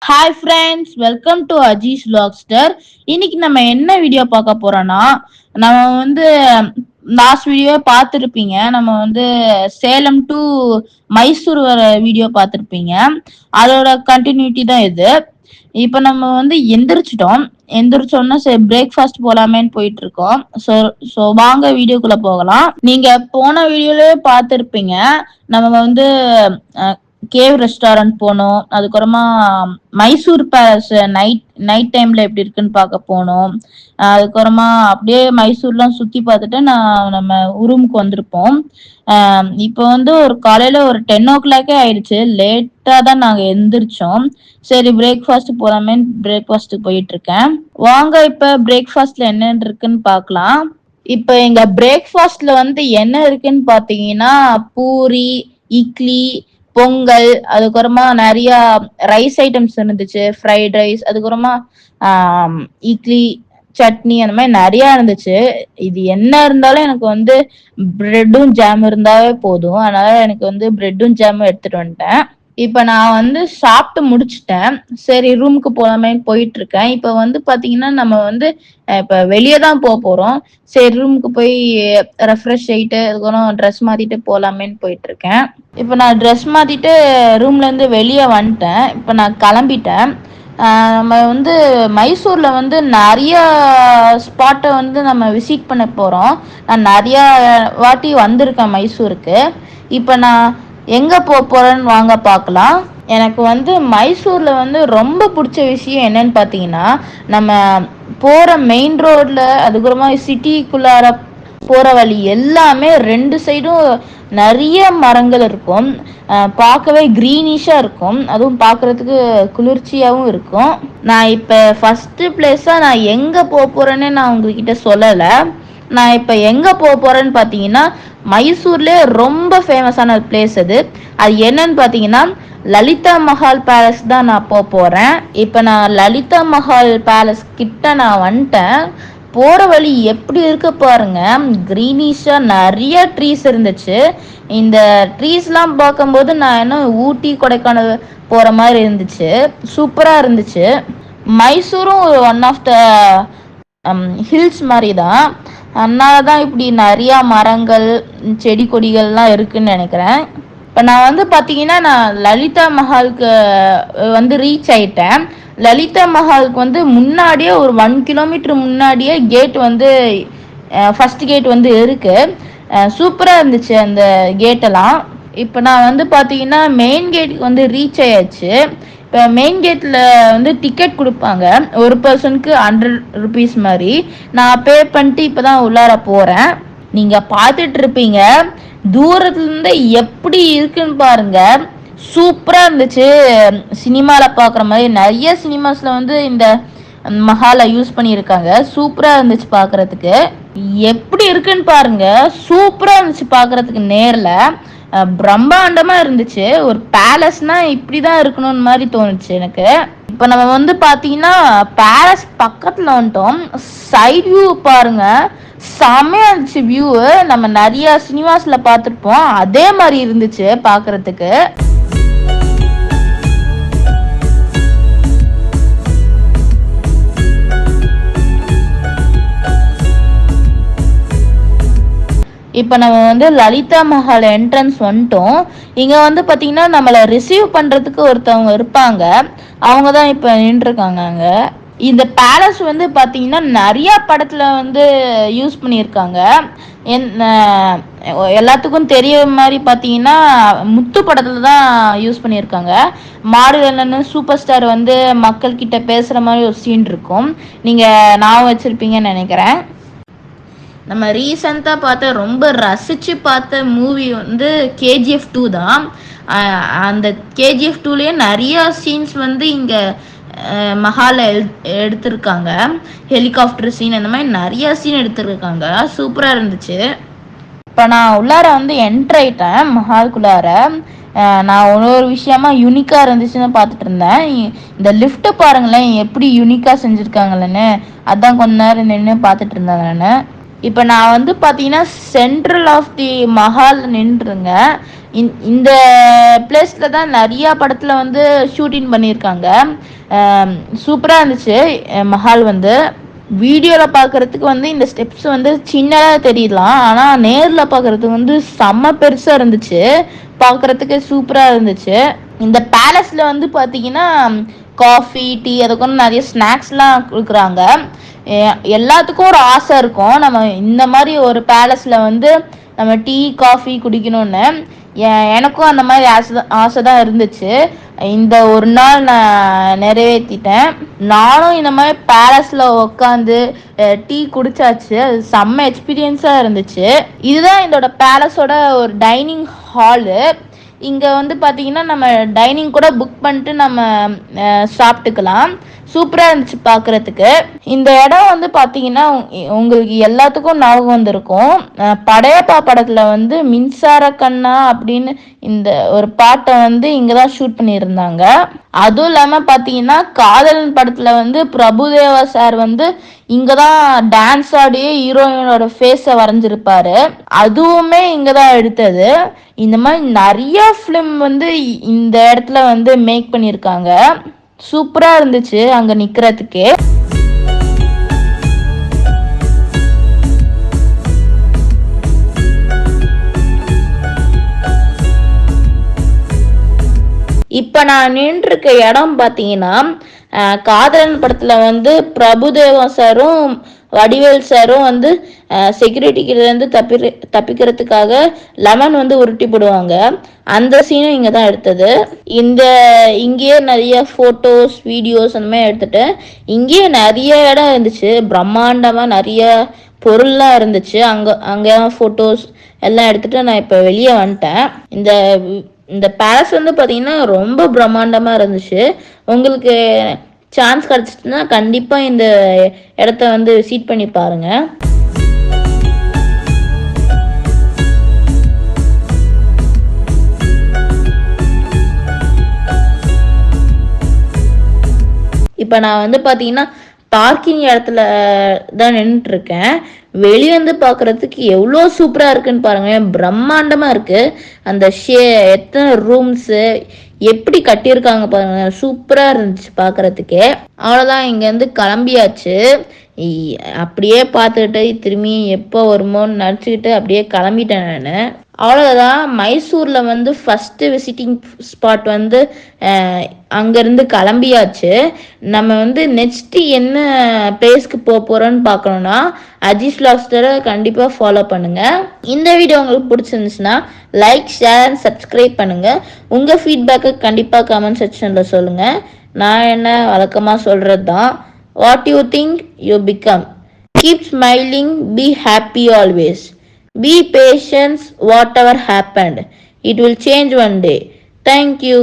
Hi friends, welcome to Aziz vlogster. இன்னைக்கு நம்ம என்ன வீடியோ பார்க்க போறோம்னா, நம்ம வந்து லாஸ்ட் வீடியோ பார்த்துருப்பீங்க. நம்ம வந்து சேலம் டு மைசூர் வர வீடியோ பார்த்துருப்பீங்க. அதோட கண்டினியூட்டி தான் இது. இப்போ நம்ம வந்து எந்திரிச்சோன்னா சரி பிரேக்ஃபாஸ்ட் போலாமேன்னு போயிட்டு இருக்கோம். ஸோ வாங்க வீடியோக்குள்ள போகலாம். நீங்க போன வீடியோலயே பார்த்துருப்பீங்க. நம்ம வந்து கேவ் ரெஸ்டாரண்ட் போனோம். அதுக்கப்புறமா மைசூர் பேலஸ் நைட் டைம்ல எப்படி இருக்குன்னு பார்க்க போனோம். அதுக்கப்புறமா அப்படியே மைசூர்லாம் சுத்தி பார்த்துட்டு நம்ம ரூமுக்கு வந்திருப்போம். இப்போ வந்து ஒரு காலையில ஒரு 10 o'clock ஆயிடுச்சு. லேட்டா தான் நாங்க எந்திரிச்சோம். சரி பிரேக்ஃபாஸ்ட் போலாமே பிரேக்ஃபாஸ்ட் போயிட்டு இருக்கேன். வாங்க இப்ப பிரேக்ஃபாஸ்ட்ல என்ன இருக்குன்னு பார்க்கலாம். இப்ப எங்க பிரேக்ஃபாஸ்ட்ல வந்து என்ன இருக்குன்னு பாத்தீங்கன்னா, பூரி, இட்லி, பொங்கல், அதுக்கப்புறமா நிறைய ரைஸ் ஐட்டம்ஸ் இருந்துச்சு. ஃப்ரைட் ரைஸ், அதுக்கப்புறமா இட்லி, சட்னி, அந்த மாதிரி நிறைய இருந்துச்சு. இது என்ன இருந்தாலும் எனக்கு வந்து பிரெட்டும் ஜாம் இருந்தாவே போதும். அதனால எனக்கு வந்து பிரெட்டும் ஜாமும் எடுத்துட்டு வந்துட்டேன். இப்ப நான் வந்து சாப்பிட்டு முடிச்சுட்டேன். சரி ரூமுக்கு போலாமே போயிட்டு இருக்கேன். இப்ப வந்து பாத்தீங்கன்னா நம்ம வந்து இப்ப வெளியே தான் போறோம். சரி ரூமுக்கு போய் ரெஃப்ரெஷ் ஆயிட்டு அதுக்கப்புறம் ட்ரெஸ் மாத்திட்டு போலாமேன்னு போயிட்டு இருக்கேன். இப்ப நான் ட்ரெஸ் மாத்திட்டு ரூம்ல இருந்து வெளியே வந்துட்டேன். இப்ப நான் கிளம்பிட்டேன். நம்ம வந்து மைசூர்ல வந்து நிறைய ஸ்பாட்டை வந்து நம்ம விசிட் பண்ண போறோம். நான் நிறைய வாட்டி வந்திருக்கேன் மைசூருக்கு. இப்ப நான் எங்க போறேன்னு வாங்க பார்க்கலாம். எனக்கு வந்து மைசூர்ல வந்து ரொம்ப பிடிச்ச விஷயம் என்னன்னு பாத்தீங்கன்னா, நம்ம போற மெயின் ரோட்ல அதுக்கப்புறமா சிட்டிக்குள்ளார போற வழி எல்லாமே 2 சைடும் நிறைய மரங்கள் இருக்கும். பார்க்கவே கிரீனிஷா இருக்கும். அதுவும் பார்க்கறதுக்கு குளிர்ச்சியாவும் இருக்கும். நான் இப்ப ஃபர்ஸ்ட் பிளேஸா நான் எங்க போறேன்னு நான் உங்ககிட்ட சொல்லல. நான் இப்ப எங்க போறேன்னு பாத்தீங்கன்னா, மைசூர்ல ரொம்ப ஃபேமஸான பிளேஸ் அது என்னன்னு பாத்தீங்கன்னா லலிதா மஹால் பேலஸ் தான் நான் போறேன். இப்ப நான் லலிதா மஹால் பேலஸ் கிட்ட நான் வந்துட்டேன். போற வழி எப்படி இருக்கு பாருங்க. கிரீனிஷா நிறைய ட்ரீஸ் இருந்துச்சு. இந்த ட்ரீஸ் எல்லாம் பார்க்கும்போது நான் என்ன ஊட்டி கொடைக்கானல் போற மாதிரி இருந்துச்சு. சூப்பரா இருந்துச்சு. மைசூரும் ஒன் ஆஃப் த ஹில்ஸ் மாதிரி தான். அதனாலதான் இப்படி நிறைய மரங்கள் செடி கொடிகள்லாம் இருக்குன்னு நினைக்கிறேன். இப்ப நான் வந்து பாத்தீங்கன்னா நான் லலிதா மஹாலுக்கு வந்து ரீச் ஆயிட்டேன். லலிதா மஹாலுக்கு வந்து முன்னாடியே ஒரு 1 கிலோமீட்டர் முன்னாடியே கேட் வந்து ஃபர்ஸ்ட் கேட் வந்து இருக்கு. சூப்பரா இருந்துச்சு அந்த கேட்டெல்லாம். இப்ப நான் வந்து பாத்தீங்கன்னா மெயின் கேட்டுக்கு வந்து ரீச் ஆயாச்சு. இப்போ மெயின் கேட்ல வந்து டிக்கெட் கொடுப்பாங்க. ஒரு பர்சனுக்கு 100 rupees மாதிரி. நான் பே பண்ணிட்டு இப்பதான் உள்ளார போறேன். நீங்க பார்த்துட்டு இருப்பீங்க தூரத்துல இருந்து எப்படி இருக்குன்னு பாருங்க. சூப்பரா இருந்துச்சு. சினிமால பாக்குற மாதிரி நிறைய சினிமாஸ்ல வந்து இந்த மஹாலை யூஸ் பண்ணியிருக்காங்க. சூப்பரா இருந்துச்சு பாக்குறதுக்கு. எப்படி இருக்குன்னு பாருங்க. சூப்பரா இருந்துச்சு பாக்குறதுக்கு. நேர்ல பிரம்மாண்டமா இருந்துச்சு. ஒரு பேலஸ்னா இப்படிதான் இருக்கணும்னு மாதிரி தோணுச்சு எனக்கு. இப்ப நம்ம வந்து பாத்தீங்கன்னா பேலஸ் பக்கத்துல வந்துட்டோம். சைட் வியூ பாருங்க, செம்மையா இருந்துச்சு வியூ. நம்ம நிறைய சினிமாஸ்ல பார்த்துருப்போம், அதே மாதிரி இருந்துச்சு பாக்குறதுக்கு. இப்போ நம்ம வந்து லலிதா மஹால் என்ட்ரன்ஸ் வந்துட்டோம். இங்க வந்து பாத்தீங்கன்னா நம்மளை ரிசீவ் பண்றதுக்கு ஒருத்தவங்க இருப்பாங்க. அவங்க தான் இப்போ நின்றுருக்காங்க அங்க. இந்த பேலஸ் வந்து பாத்தீங்கன்னா நிறைய படத்துல வந்து யூஸ் பண்ணியிருக்காங்க. எல்லாத்துக்கும் தெரிய மாதிரி பாத்தீங்கன்னா முத்து படத்துல தான் யூஸ் பண்ணியிருக்காங்க. மாடுகள்னு சூப்பர் ஸ்டார் வந்து மக்கள் கிட்ட பேசுற மாதிரி ஒரு சீன் இருக்கும். நீங்க ஞாபகம் வச்சிருப்பீங்கன்னு நினைக்கிறேன். நம்ம ரீசெண்டாக பார்த்த ரொம்ப ரசித்து பார்த்த மூவி வந்து KGF 2 தான். அந்த KGF 2லயே நிறைய சீன்ஸ் வந்து இங்கே மஹால எடுத்திருக்காங்க. ஹெலிகாப்டர் சீன், அந்த மாதிரி நிறைய சீன் எடுத்திருக்காங்க. சூப்பராக இருந்துச்சு. இப்போ நான் உள்ளார வந்து என்ட்ரு ஆயிட்டேன் மஹாலுக்குள்ளார. நான் ஒரு விஷயமா யூனிக்காக இருந்துச்சுன்னு பார்த்துட்டு இருந்தேன். இந்த லிஃப்ட்டை பாருங்களேன் எப்படி யூனிக்காக செஞ்சுருக்காங்களேன்னு. அதான் கொஞ்ச நேரம் நின்று பார்த்துட்டு இருந்தேன் நான். இப்போ நான் வந்து பார்த்தீங்கன்னா சென்ட்ரல் ஆஃப் தி மஹால் நின்றுங்க. இந்த பிளேஸ்ல தான் நிறைய படத்துல வந்து ஷூட்டிங் பண்ணியிருக்காங்க. சூப்பரா இருந்துச்சு. மஹால் வந்து வீடியோல பாக்குறதுக்கு வந்து இந்த ஸ்டெப்ஸ் வந்து சின்னதா தெரியலாம், ஆனா நேர்ல பாக்குறதுக்கு வந்து செம்ம பெருசா இருந்துச்சு. பாக்குறதுக்கு சூப்பரா இருந்துச்சு. இந்த பேலஸ்ல வந்து பாத்தீங்கன்னா காஃபி டீ அதுக்கு நிறைய ஸ்நாக்ஸ்லாம் கொடுக்குறாங்க. எல்லாத்துக்கும் ஒரு ஆசை இருக்கும், நம்ம இந்த மாதிரி ஒரு பேலஸ்ல வந்து நம்ம டீ காஃபி குடிக்கணும்னு. எனக்கும் அந்த மாதிரி ஆசை தான் இருந்துச்சு. இந்த ஒரு நாள் நான் நிறைவேற்றிட்டேன். நானும் இந்த மாதிரி பேலஸ்ல உட்காந்து டீ குடிச்சாச்சு. அது செம்ம எக்ஸ்பீரியன்ஸா இருந்துச்சு. இதுதான் இதோட பேலஸோட ஒரு டைனிங் ஹாலு. இங்க வந்து பாத்தீங்கன்னா நம்ம டைனிங் கூட புக் பண்ணிட்டு நம்ம சாப்பிட்டுக்கலாம். சூப்பரா இருந்துச்சு பாக்குறதுக்கு. இந்த இடம் வந்து பாத்தீங்கன்னா உங்களுக்கு எல்லாத்துக்கும் ஞாபகம் வந்திருக்கும். படையப்பா படத்துல வந்து மின்சார கண்ணா அப்படின்னு இந்த ஒரு பாட்டை வந்து இங்கதான் ஷூட் பண்ணியிருந்தாங்க. அதுவும் இல்லாம பாத்தீங்கன்னா காதலன் படத்துல வந்து பிரபுதேவா சார் வந்து இங்கதான் டான்ஸ் ஆடியே ஹீரோயினோட ஃபேஸ வரைஞ்சிருப்பாரு. அதுவுமே இங்கதான் எடுத்தது. இந்த மாதிரி நிறைய ஃபிலிம் வந்து இந்த இடத்துல வந்து மேக் பண்ணியிருக்காங்க. சூப்பரா இருந்துச்சு அங்க நிக்கிறதுக்கே. இப்ப நான் நின்றுருக்க இடம் பாத்தீங்கன்னா காதலன் படத்துல வந்து பிரபுதேவா சாரும் வடிவேல் சாரும் வந்து செக்யூரிட்டிகிட்ட இருந்து தப்பிக்கிறதுக்காக லெமன் வந்து உருட்டி போடுவாங்க. அந்த சீனும் இங்க தான் எடுத்தது. இங்கேயே நிறைய போட்டோஸ் வீடியோஸ் அந்த மாதிரி எடுத்துட்டு இங்கேயே நிறைய இடம் இருந்துச்சு. பிரம்மாண்டமா நிறைய பொருள்லாம் இருந்துச்சு. அங்க போட்டோஸ் எல்லாம் எடுத்துட்டு நான் இப்ப வெளியே வந்துட்டேன். இந்த பேலஸ் வந்து பாத்தீங்கன்னா ரொம்ப பிரம்மாண்டமா இருந்துச்சு. உங்களுக்கு சான்ஸ் கிடைச்சிட்டுன்னா கண்டிப்பா இந்த இடத்த வந்து விசிட் பண்ணி பாருங்க. இப்ப நான் வந்து பாத்தீங்கன்னா பார்க்கிங் இடத்துல தான் நின்றுட்டு இருக்கேன். வெளியே வந்து பாக்குறதுக்கு எவ்வளோ சூப்பரா இருக்குன்னு பாருங்க. பிரம்மாண்டமா இருக்கு. அந்த எத்தனை ரூம்ஸ் எப்படி கட்டியிருக்காங்க பாருங்க. சூப்பரா இருந்துச்சு பாக்குறதுக்கே. அவ்வளவுதான், இங்க இருந்து கிளம்பியாச்சு. அப்படியே பார்த்துக்கிட்டு திரும்பி எப்போ வருமோன்னு நினச்சிக்கிட்டு அப்படியே கிளம்பிட்டேன் நான். அவ்வளோதான், மைசூர்ல வந்து ஃபர்ஸ்ட் விசிட்டிங் ஸ்பாட் வந்து அங்கேருந்து கிளம்பியாச்சு. நம்ம வந்து நெக்ஸ்ட் என்ன பிளேஸ்க்கு போகிறோன்னு பார்க்கணுன்னா அஜீஸ் வ்ளாக்ஸரை கண்டிப்பாக ஃபாலோ பண்ணுங்க. இந்த வீடியோ உங்களுக்கு பிடிச்சிருந்துச்சுன்னா லைக் ஷேர் அண்ட் சப்ஸ்கிரைப் பண்ணுங்க. உங்கள் ஃபீட்பேக்கை கண்டிப்பாக கமெண்ட் செக்ஷனில் சொல்லுங்கள். நான் என்ன வழக்கமாக சொல்கிறது தான், what you think you become. Keep smiling, be happy always. Be patient, whatever happened. It will change one day. Thank you.